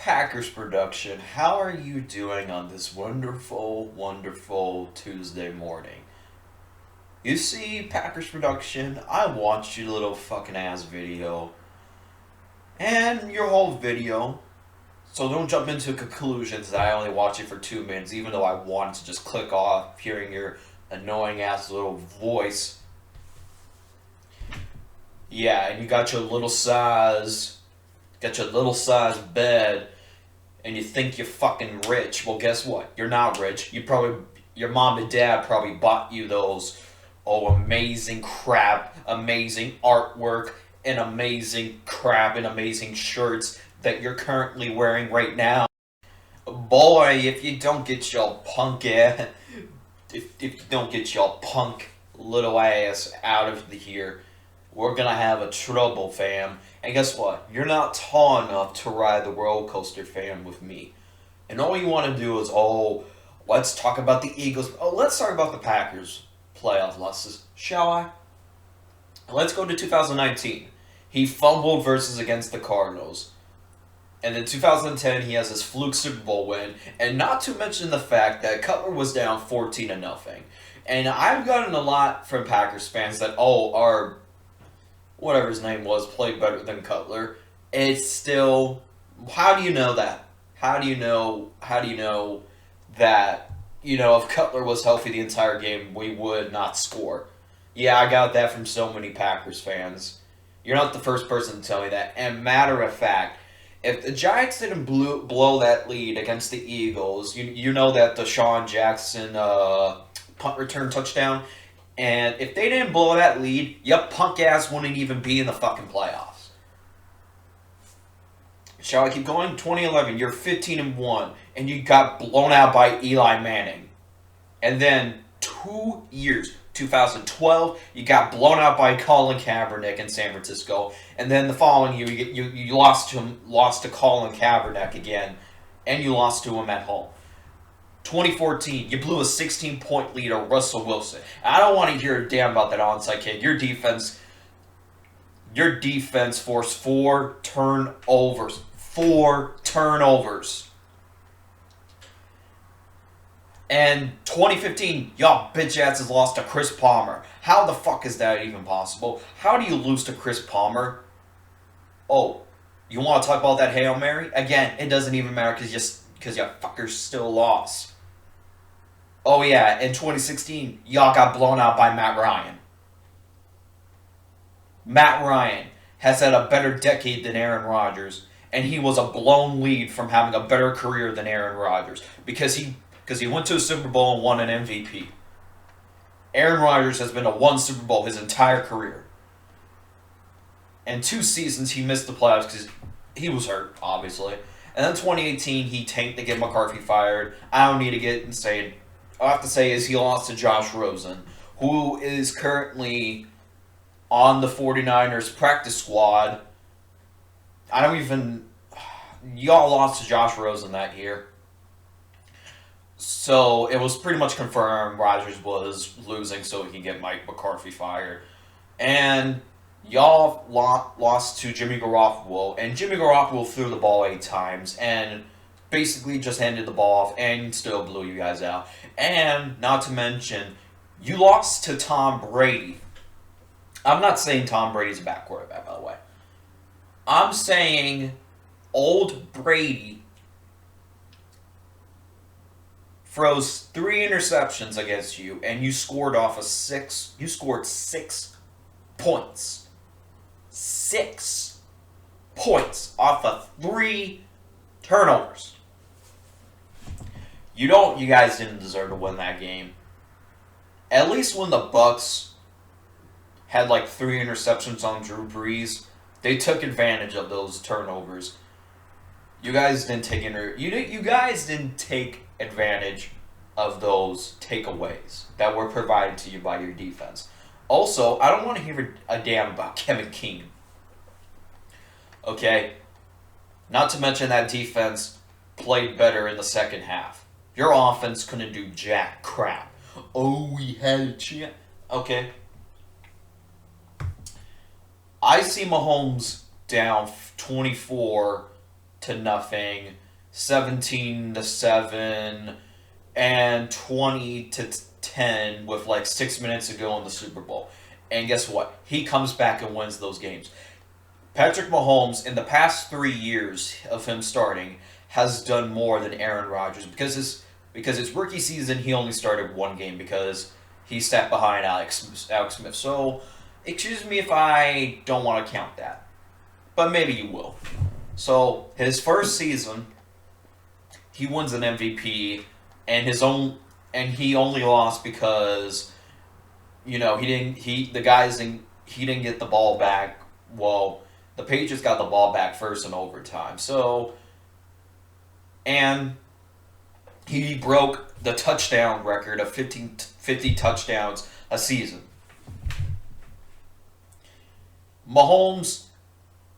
Packers production, how are you doing on this wonderful, wonderful Tuesday morning? You see, Packers production, I watched your little fucking ass video and your whole video, so don't jump into conclusions that I only watched it for 2 minutes, even though I wanted to just click off hearing your annoying ass little voice. Yeah, and you got your little size bed, and you think you're fucking rich. Well, guess what? You're not rich. Your mom and dad probably bought you those, amazing crap, amazing artwork, and amazing crap and amazing shirts that you're currently wearing right now. Boy, if you don't get your punk ass, if you don't get your punk little ass out of here, we're gonna have a trouble, fam. And guess what? You're not tall enough to ride the roller coaster, fam, with me. And all you want to do is, let's talk about the Eagles. Let's talk about the Packers playoff losses, shall I? Let's go to 2019. He fumbled versus against the Cardinals. And in 2010, he has his fluke Super Bowl win. And not to mention the fact that Cutler was down 14 to nothing. And I've gotten a lot from Packers fans that, our whatever his name was, played better than Cutler. It's still, how do you know that? How do you know that, if Cutler was healthy the entire game, we would not score? Yeah, I got that from so many Packers fans. You're not the first person to tell me that. And matter of fact, if the Giants didn't blow that lead against the Eagles, you know that Deshaun Jackson punt return touchdown, and if they didn't blow that lead, your punk ass wouldn't even be in the fucking playoffs. Shall I keep going? 2011, you're 15-1, and you got blown out by Eli Manning. And then 2 years, 2012, you got blown out by Colin Kaepernick in San Francisco. And then the following year, you lost to Colin Kaepernick again, and you lost to him at home. 2014, you blew a 16-point lead to Russell Wilson. I don't want to hear a damn about that onside kick. Your defense forced 4 turnovers. 4 turnovers. And 2015, y'all bitch asses lost to Chris Palmer. How the fuck is that even possible? How do you lose to Chris Palmer? Oh, you want to talk about that Hail Mary? Again, it doesn't even matter because you fuckers still lost. Oh yeah, in 2016, y'all got blown out by Matt Ryan. Matt Ryan has had a better decade than Aaron Rodgers, and he was a blown lead from having a better career than Aaron Rodgers because he went to a Super Bowl and won an MVP. Aaron Rodgers has been to 1 Super Bowl his entire career. And 2 seasons he missed the playoffs because he was hurt, obviously. And then 2018, he tanked to get McCarthy fired. I don't need to get insane. All I have to say is he lost to Josh Rosen, who is currently on the 49ers practice squad. Y'all lost to Josh Rosen that year. So it was pretty much confirmed Rodgers was losing so he could get Mike McCarthy fired. And y'all lost to Jimmy Garoppolo, and Jimmy Garoppolo threw the ball 8 times and basically just handed the ball off and still blew you guys out. And not to mention, you lost to Tom Brady. I'm not saying Tom Brady's a bad quarterback, by the way. I'm saying old Brady throws 3 interceptions against you, and you scored 6 points. 6 points off of 3 turnovers. You guys didn't deserve to win that game. At least when the Bucks had 3 interceptions on Drew Brees, they took advantage of those turnovers. You guys didn't take advantage of those takeaways that were provided to you by your defense. Also, I don't want to hear a damn about Kevin King. Okay? Not to mention that defense played better in the second half. Your offense couldn't do jack crap. Oh, we had a chance. Okay. I see Mahomes down 24 to nothing, 17-7, and 20-10 with like 6 minutes to go in the Super Bowl. And guess what? He comes back and wins those games. Patrick Mahomes, in the past 3 years of him starting, has done more than Aaron Rodgers because his rookie season he only started one game because he sat behind Alex Smith. So, excuse me if I don't want to count that, but maybe you will. So his first season, he wins an MVP, and he only lost because he didn't get the ball back. Well, the Patriots got the ball back first in overtime. So, and he broke the touchdown record of 50 touchdowns a season. Mahomes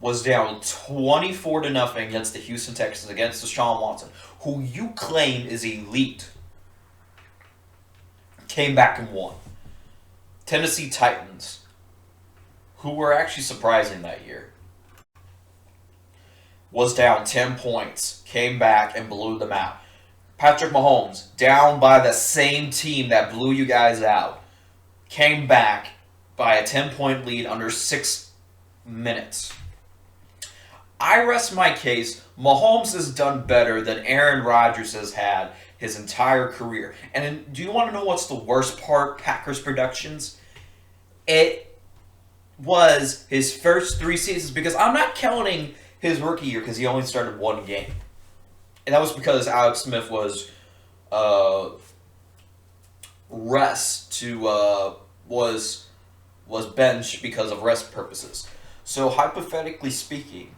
was down 24-0 against the Houston Texans, against Deshaun Watson, who you claim is elite. Came back and won. Tennessee Titans, who were actually surprising that year, was down 10 points, came back and blew them out. Patrick Mahomes, down by the same team that blew you guys out, came back by a 10-point lead under 6 minutes. I rest my case. Mahomes has done better than Aaron Rodgers has had his entire career. And do you want to know what's the worst part, Packers productions? It was his first 3 seasons, because I'm not counting his rookie year because he only started one game. And that was because Alex Smith was was benched because of rest purposes. So hypothetically speaking,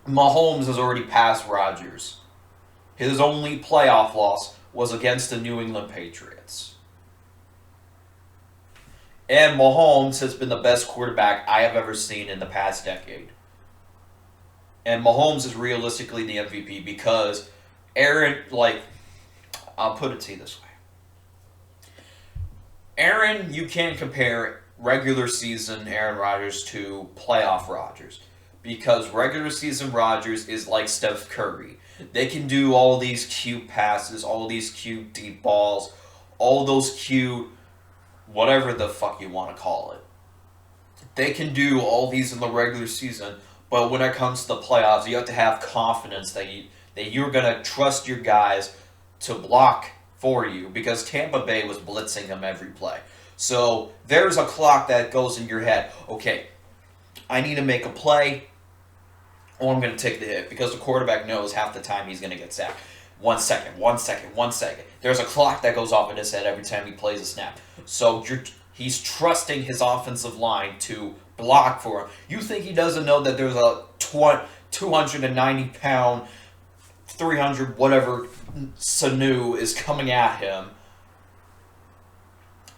Mahomes has already passed Rodgers. His only playoff loss was against the New England Patriots. And Mahomes has been the best quarterback I have ever seen in the past decade. And Mahomes is realistically the MVP because I'll put it to you this way. Aaron, you can't compare regular season Aaron Rodgers to playoff Rodgers, because regular season Rodgers is like Steph Curry. They can do all these cute passes, all these cute deep balls, all those cute whatever the fuck you want to call it. They can do all these in the regular season, but when it comes to the playoffs, you have to have confidence that you're going to trust your guys to block for you, because Tampa Bay was blitzing them every play. So there's a clock that goes in your head. Okay, I need to make a play, or I'm going to take the hit, because the quarterback knows half the time he's going to get sacked. 1 second, 1 second, 1 second. There's a clock that goes off in his head every time he plays a snap. So he's trusting his offensive line to block for him. You think he doesn't know that there's a 290-pound, 300 whatever Sanu is coming at him?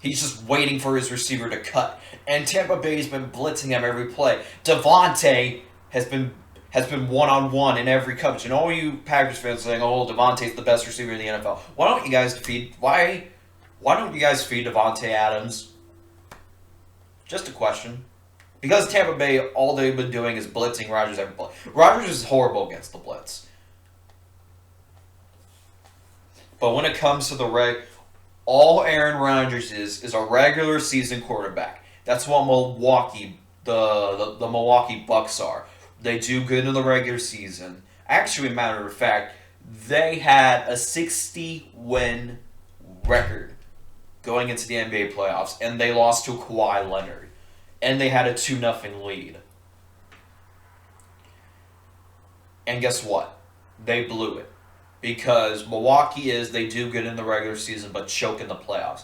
He's just waiting for his receiver to cut. And Tampa Bay's been blitzing him every play. Devontae has been one-on-one in every coverage. And all you Packers fans saying, "Oh, Devontae's the best receiver in the NFL." Why don't you guys feed Devontae Adams? Just a question. Because Tampa Bay, all they've been doing is blitzing Rodgers every play. Rodgers is horrible against the blitz. But when it comes to all Aaron Rodgers is a regular season quarterback. That's what the Milwaukee Bucks are. They do good in the regular season. Actually, matter of fact, they had a 60-win record going into the NBA playoffs, and they lost to Kawhi Leonard. And they had a 2-0 lead. And guess what? They blew it. Because Milwaukee they do good in the regular season, but choke in the playoffs.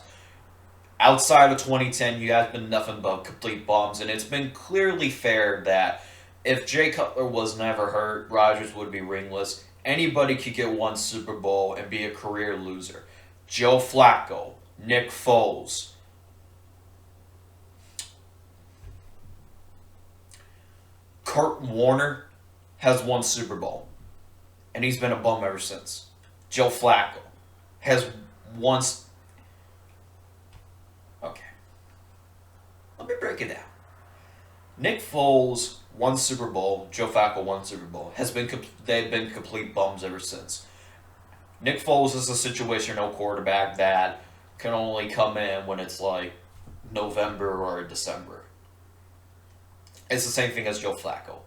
Outside of 2010, you guys been nothing but complete bums, and it's been clearly fair that if Jay Cutler was never hurt, Rodgers would be ringless. Anybody could get one Super Bowl and be a career loser. Joe Flacco, Nick Foles, Kurt Warner has won Super Bowl, and he's been a bum ever since. Joe Flacco has once... Okay. Let me break it down. Nick Foles one Super Bowl. Joe Flacco won Super Bowl. They've been complete bums ever since. Nick Foles is a situational quarterback that can only come in when it's like November or December. It's the same thing as Joe Flacco.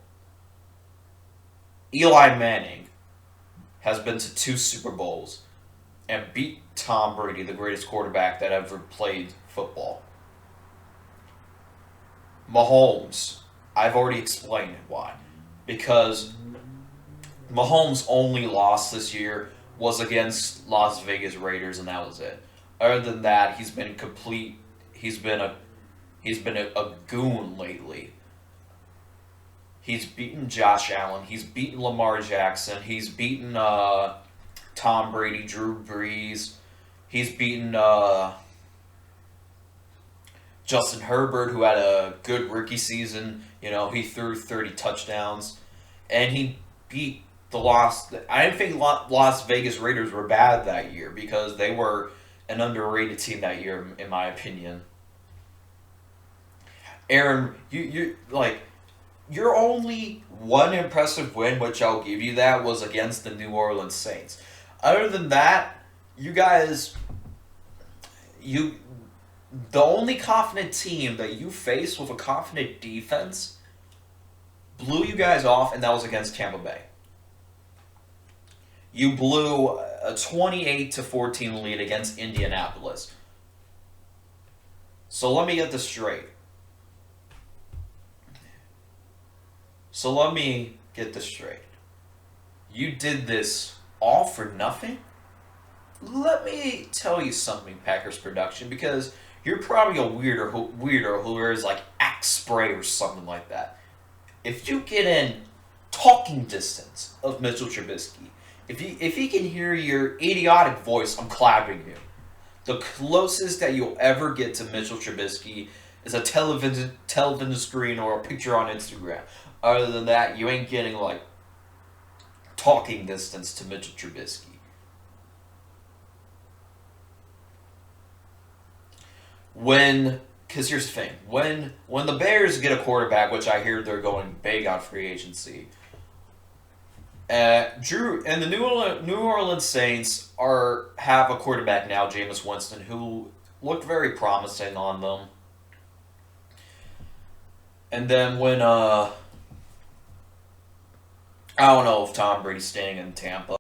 Eli Manning has been to 2 Super Bowls and beat Tom Brady, the greatest quarterback that ever played football. Mahomes, I've already explained why. Because Mahomes' only loss this year was against Las Vegas Raiders, and that was it. Other than that, he's been a goon lately. He's beaten Josh Allen. He's beaten Lamar Jackson. He's beaten Tom Brady, Drew Brees. He's beaten Justin Herbert, who had a good rookie season. He threw 30 touchdowns. And he beat I didn't think Las Vegas Raiders were bad that year because they were an underrated team that year, in my opinion. Aaron, your only one impressive win, which I'll give you that, was against the New Orleans Saints. Other than that, you guys, the only confident team that you faced with a confident defense blew you guys off, and that was against Tampa Bay. You blew a 28-14 lead against Indianapolis. So let me get this straight. You did this all for nothing? Let me tell you something, Packers production, because you're probably a weirdo who wears like Axe spray or something like that. If you get in talking distance of Mitchell Trubisky, if he can hear your idiotic voice, I'm clapping you. The closest that you'll ever get to Mitchell Trubisky is a television screen or a picture on Instagram. Other than that, you ain't getting like talking distance to Mitchell Trubisky. Because here's the thing, when the Bears get a quarterback, which I hear they're going big on free agency, Drew and the New Orleans Saints have a quarterback now, Jameis Winston, who looked very promising on them. And then when I don't know if Tom Brady's staying in Tampa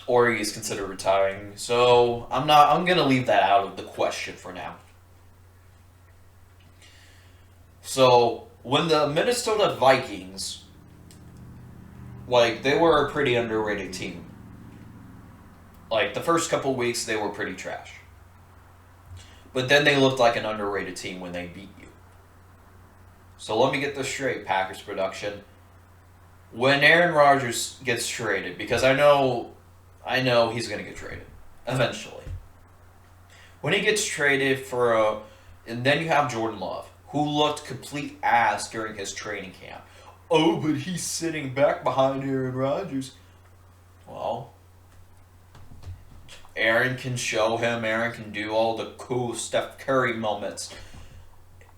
or he's considered retiring, so I'm gonna leave that out of the question for now. So when the Minnesota Vikings, they were a pretty underrated team. The first couple weeks, they were pretty trash. But then they looked like an underrated team when they beat you. So let me get this straight, Packers production. When Aaron Rodgers gets traded, because I know he's going to get traded eventually. When he gets traded and then you have Jordan Love, who looked complete ass during his training camp. Oh, but he's sitting back behind Aaron Rodgers. Well, Aaron can show him. Aaron can do all the cool Steph Curry moments.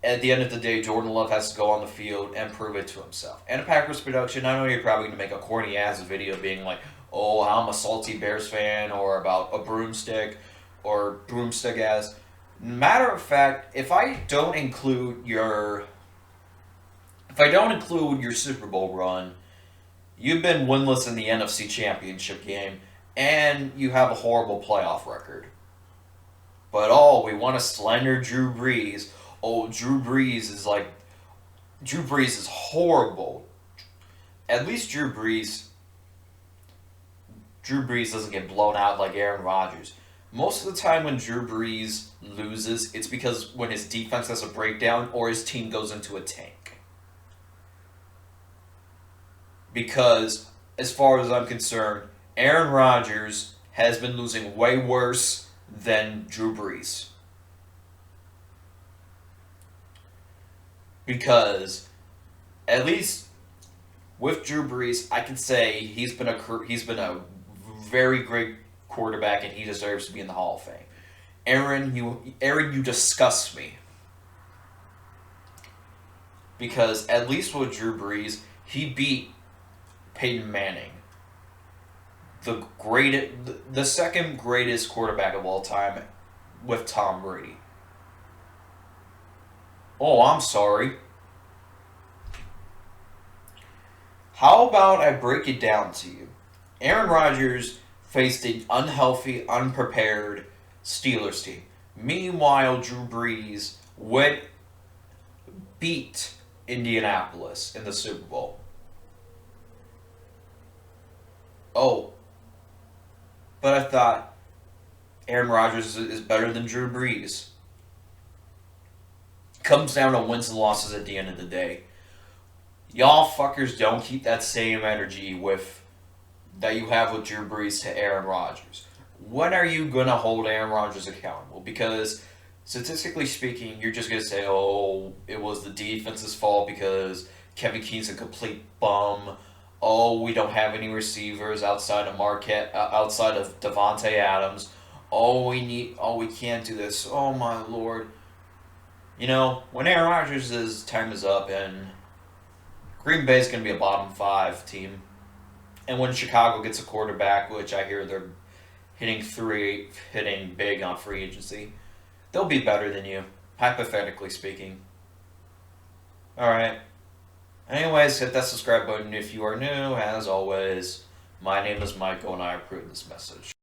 At the end of the day, Jordan Love has to go on the field and prove it to himself. And a Packers production, I know you're probably going to make a corny-ass video being like, oh, I'm a salty Bears fan, or about a broomstick, or broomstick-ass. Matter of fact, if I don't include your Super Bowl run, you've been winless in the NFC Championship game, and you have a horrible playoff record. But we want to slander Drew Brees. Oh, Drew Brees is horrible. At least Drew Brees doesn't get blown out like Aaron Rodgers. Most of the time when Drew Brees loses, it's because when his defense has a breakdown or his team goes into a tank. Because, as far as I'm concerned, Aaron Rodgers has been losing way worse than Drew Brees. Because, at least with Drew Brees, I can say he's been a very great quarterback, and he deserves to be in the Hall of Fame. Aaron, you disgust me. Because at least with Drew Brees, He beat Peyton Manning, the second greatest quarterback of all time, with Tom Brady. Oh, I'm sorry. How about I break it down to you? Aaron Rodgers faced an unhealthy, unprepared Steelers team. Meanwhile, Drew Brees went beat Indianapolis in the Super Bowl. Oh, but I thought Aaron Rodgers is better than Drew Brees. Comes down to wins and losses at the end of the day. Y'all fuckers don't keep that same energy with that you have with Drew Brees to Aaron Rodgers. When are you gonna hold Aaron Rodgers accountable? Because statistically speaking, you're just gonna say, "Oh, it was the defense's fault because Kevin Keen's a complete bum. Oh, we don't have any receivers outside of Marquette, outside of Devonte Adams. Oh, we can't do this. Oh my lord." You know, when Aaron Rodgers' time is up and Green Bay's going to be a bottom five team, and when Chicago gets a quarterback, which I hear they're hitting big on free agency, they'll be better than you, hypothetically speaking. Alright. Anyways, hit that subscribe button if you are new. As always, my name is Michael and I approve this message.